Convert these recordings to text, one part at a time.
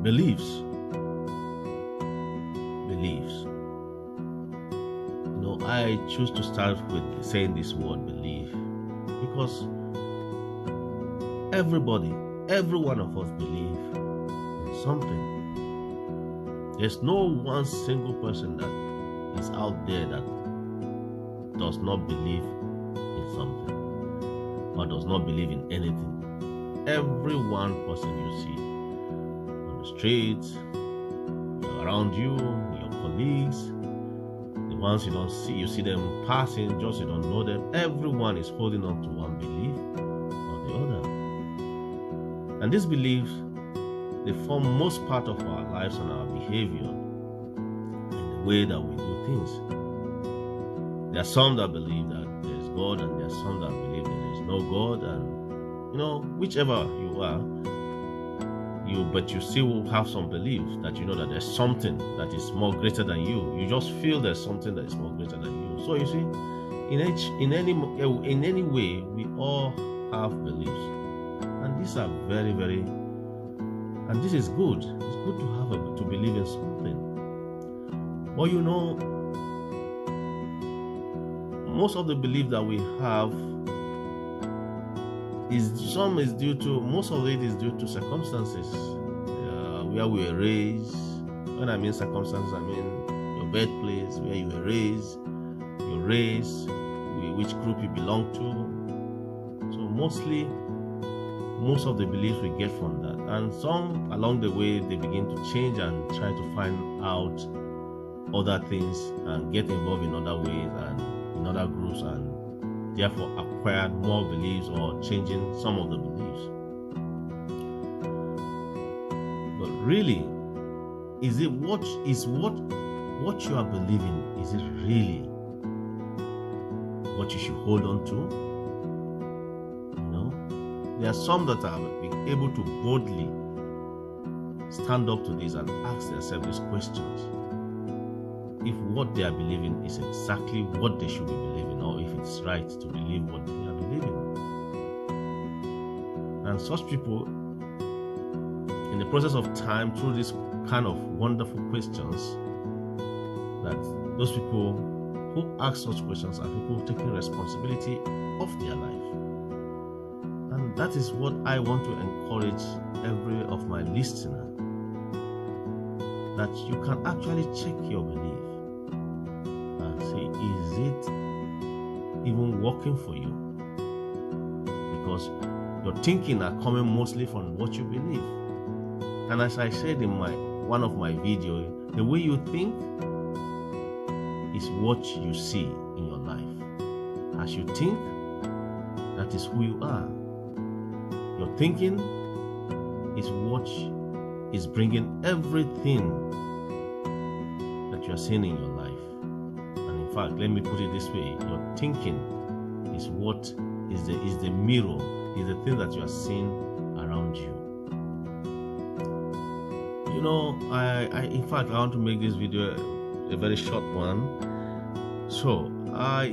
beliefs. I choose to start with saying this word belief because every one of us believe in something. There's no one single person that is out there that does not believe in something or does not believe in anything. Every one person you see on the streets, around you, your colleagues, the ones you don't see, you see them passing, just you don't know them. Everyone is holding on to one belief or the other. And these beliefs, they form most part of our lives and our behavior and the way that we do things. There are some that believe that there is God, and there are some that believe there is no God, and whichever you are, but you still have some belief that you know that there's something that is more greater than you. You just feel there's something that is more greater than you. So you see, in any way, we all have beliefs, and these are very, very, and this is good. It's good to have to believe in something. But most of the belief that we have most of it is due to circumstances, where we were raised. When I mean circumstances, I mean your birthplace, where you were raised, your race, which group you belong to. So most of the beliefs we get from that, and some along the way they begin to change and try to find out other things and get involved in other ways and in other groups, and therefore acquired more beliefs or changing some of the beliefs. But really, is it what you are believing? Is it really what you should hold on to? There are some that have been able to boldly stand up to this and ask themselves these questions. If what they are believing is exactly what they should be believing, or if it's right to believe what they are believing. And such people, in the process of time, through this kind of wonderful questions, that those people who ask such questions are people taking responsibility of their life. And that is what I want to encourage every of my listeners, that you can actually check your belief and say, is it even working for you? Because your thinking are coming mostly from what you believe. And as I said in one of my videos, the way you think is what you see in your life. As you think, that is who you are. Your thinking is what is bringing everything that you are seeing in your life. And in fact, let me put it this way: your thinking is what is the mirror, is the thing that you are seeing around you. In fact, I want to make this video a very short one. So, I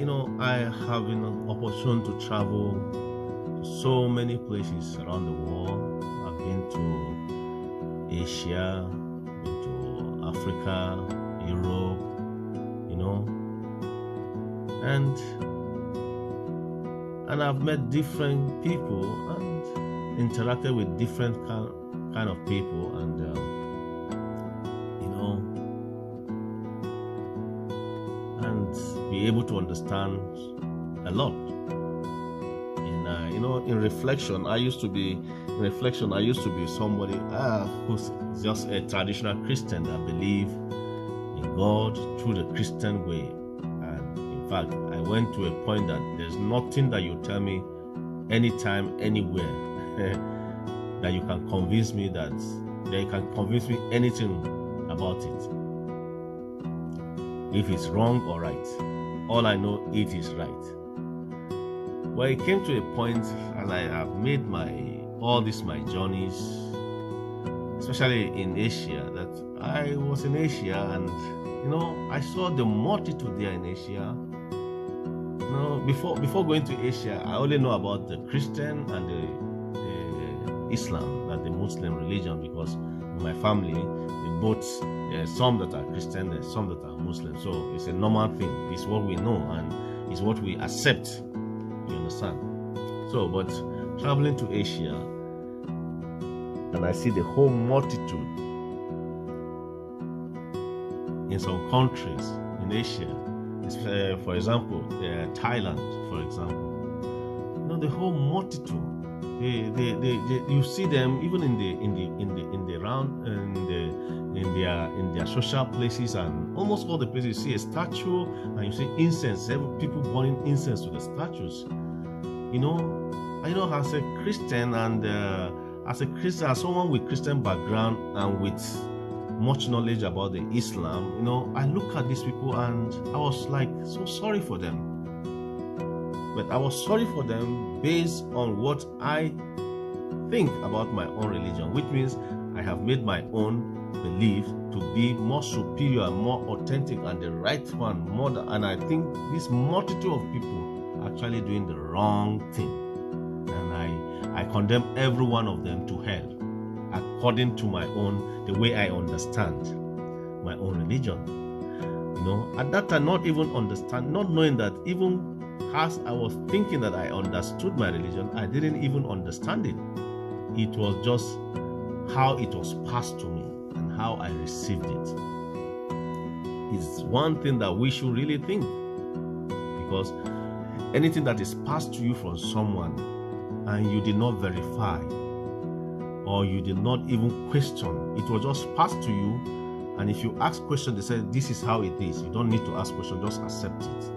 have been opportune to travel to so many places around the world. I've been to Asia, been to Africa, Europe, and I've met different people and interacted with different kind of people, and and be able to understand a lot. In reflection, I used to be somebody who's just a traditional Christian that believe in God through the Christian way. And in fact, I went to a point that there's nothing that you tell me anytime, anywhere, that you can convince me anything about it. If it's wrong or right, all I know, it is right. Well, it came to a point, and I have made my journeys, especially in Asia, that I was in Asia, and I saw the multitude there in Asia. Before going to Asia, I only know about the Christian and Islam than the Muslim religion, because in my family, they both, some that are Christian and some that are Muslim. So it's a normal thing. It's what we know and it's what we accept. You understand? So, but traveling to Asia, and I see the whole multitude in some countries in Asia, for example, Thailand, for example. You know, the whole multitude. You see them even in their social places, and almost all the places you see a statue and you see incense. People burning incense to the statues. You know, as a Christian and as someone with Christian background and with much knowledge about the Islam, you know, I look at these people and I was like so sorry for them. But I was sorry for them based on what I think about my own religion, which means I have made my own belief to be more superior and more authentic and the right one and I think this multitude of people are actually doing the wrong thing. And I condemn every one of them to hell according to the way I understand my own religion. You know, at that time, not knowing that even as I was thinking that I understood my religion, I didn't even understand it. It was just how it was passed to me and how I received it. It's one thing that we should really think, because anything that is passed to you from someone and you did not verify or you did not even question, it was just passed to you, and if you ask questions, they say this is how it is. You don't need to ask questions, just accept it.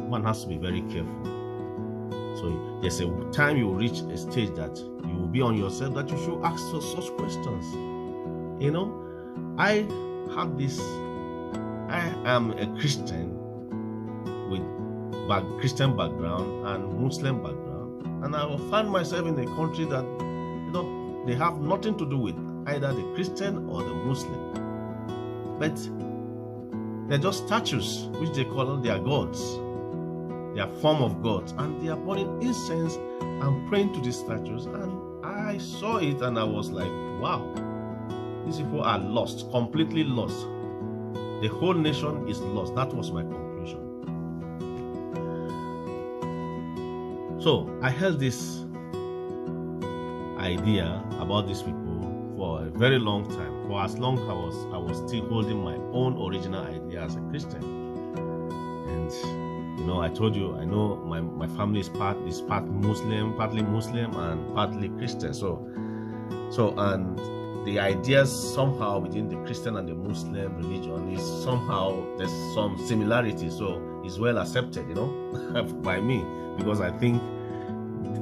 One has to be very careful. So there's a time you will reach a stage that you will be on yourself that you should ask such questions. You know, I am a Christian with Christian background and Muslim background, and I will find myself in a country that, you know, they have nothing to do with either the Christian or the Muslim, but they're just statues which they call their gods. Their form of gods, and they are burning incense and praying to these statues. And I saw it and I was like, wow, these people are lost, completely lost. The whole nation is lost. That was my conclusion. So I held this idea about these people for a very long time, for as long as I was still holding my own original idea as a Christian. And you know, I told you, I know my family is partly Muslim and partly Christian. So and the ideas somehow within the Christian and the Muslim religion is somehow there's some similarity. So it's well accepted, you know, by me, because I think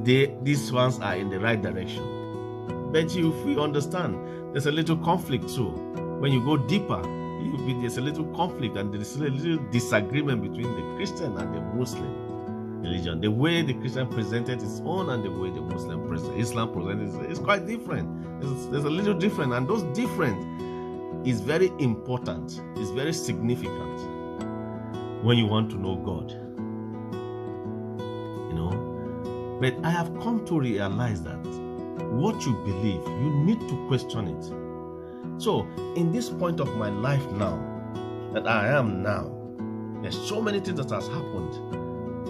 these ones are in the right direction. But if you understand, there's a little conflict too. When you go deeper, there's a little conflict and there's a little disagreement between the Christian and the Muslim religion. The way the Christian presented its own and the way the Islam presented it is quite different. There's a little different, and those different is very important. It's very significant when you want to know God. You know, but I have come to realize that what you believe, you need to question it. So, in this point of my life now, that I am now, there's so many things that has happened.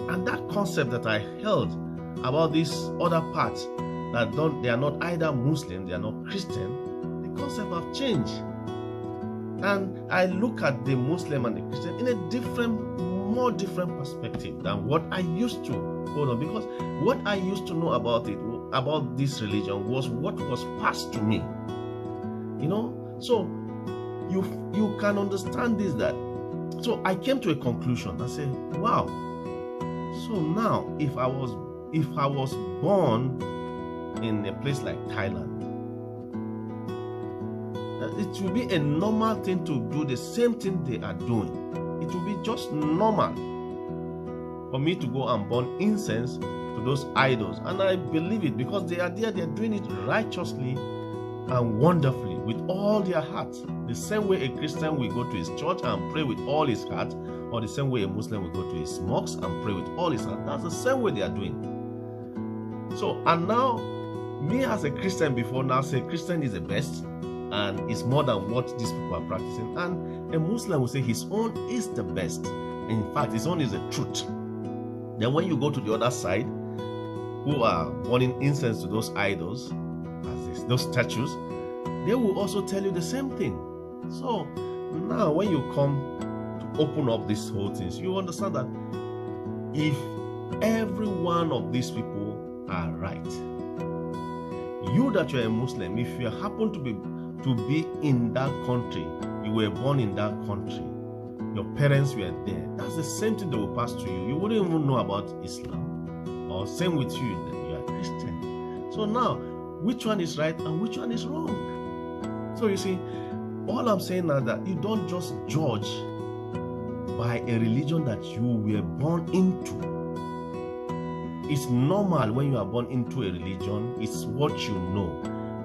And that concept that I held about these other parts, that they are not either Muslim, they are not Christian, the concept have changed. And I look at the Muslim and the Christian in a more different perspective than what I used to hold on. Because what I used to know about this religion was what was passed to me. You know, so you can understand this, that. So I came to a conclusion. I said, wow. So now, if I was born in a place like Thailand, it will be a normal thing to do the same thing they are doing. It will be just normal for me to go and burn incense to those idols, and I believe it because they are there. They are doing it righteously and wonderfully with all their heart. The same way a Christian will go to his church and pray with all his heart, or the same way a Muslim will go to his mosque and pray with all his heart. That's the same way they are doing. So, and now me as a Christian before now say Christian is the best and it's more than what these people are practicing. And a Muslim will say his own is the best. In fact, his own is the truth. Then when you go to the other side, who are burning incense to those idols, those statues, they will also tell you the same thing. So now when you come to open up these whole things, you understand that if every one of these people are right, you that you're a Muslim, if you happen to be in that country, you were born in that country, your parents were there, that's the same thing that will pass to you. You wouldn't even know about Islam. Or same with you, that you are Christian. So now, which one is right and which one is wrong? So you see, all I'm saying is that you don't just judge by a religion that you were born into. It's normal when you are born into a religion. It's what you know.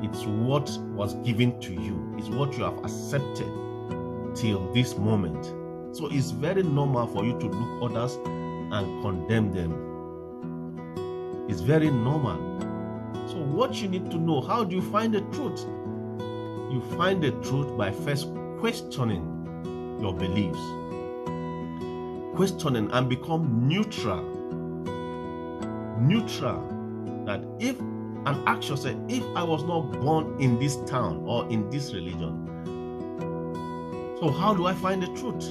It's what was given to you. It's what you have accepted till this moment. So it's very normal for you to look others and condemn them. It's very normal. So what you need to know, how do you find the truth? You find the truth by first questioning your beliefs. Questioning and become neutral. Neutral. That and ask yourself, if I was not born in this town or in this religion, so how do I find the truth?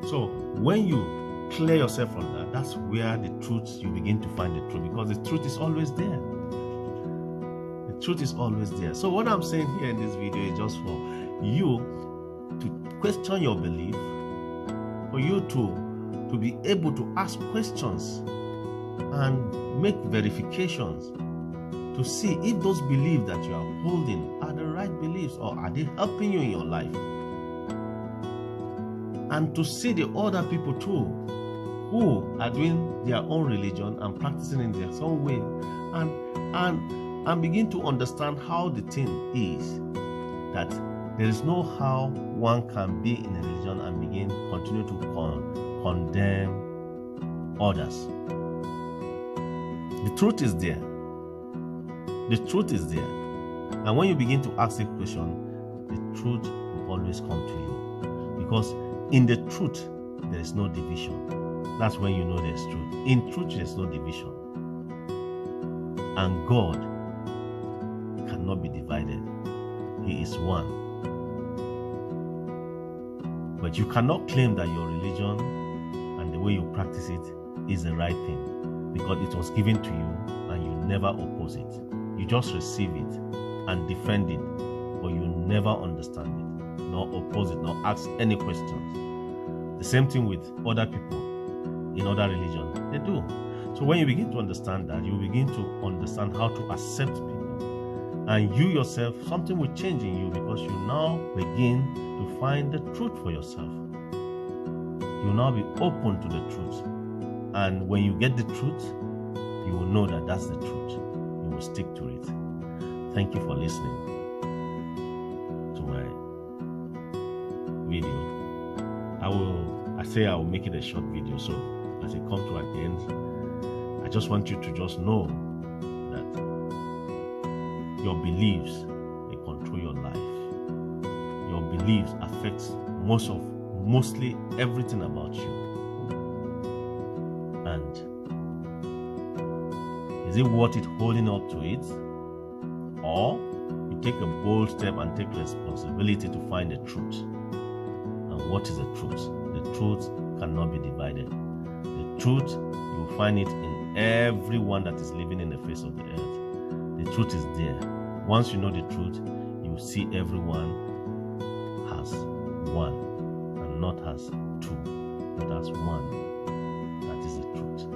So when you clear yourself from that, that's where the truth, you begin to find the truth, because the truth is always there. The truth is always there. So what I'm saying here in this video is just for you to question your belief, for you to be able to ask questions and make verifications to see if those beliefs that you are holding are the right beliefs, or are they helping you in your life. And to see the other people too, who are doing their own religion and practicing in their own way, and begin to understand how the thing is, that there is no how one can be in a religion and continue to condemn others. The truth is there. The truth is there. And when you begin to ask a question, the truth will always come to you. Because in the truth, there is no division. That's when you know there's truth. In truth, there's no division. And God cannot be divided. He is one. But you cannot claim that your religion and the way you practice it is the right thing, because it was given to you and you never oppose it. You just receive it and defend it, but you never understand it, nor oppose it, nor ask any questions. The same thing with other people in other religions. They do. So when you begin to understand that, you begin to understand how to accept people. And you yourself, something will change in you, because you now begin to find the truth for yourself. You will now be open to the truth. And when you get the truth, you will know that that's the truth. You will stick to it. Thank you for listening to my video. I will make it a short video, so as it comes to an end, I just want you to just know that your beliefs, they control your life. Your beliefs affect mostly everything about you. And is it worth it holding up to it? Or you take a bold step and take responsibility to find the truth. And what is the truth? The truth cannot be divided. The truth, you will find it in everyone that is living in the face of the earth. The truth is there. Once you know the truth, you will see everyone has one, and not as two, but as one. That is the truth.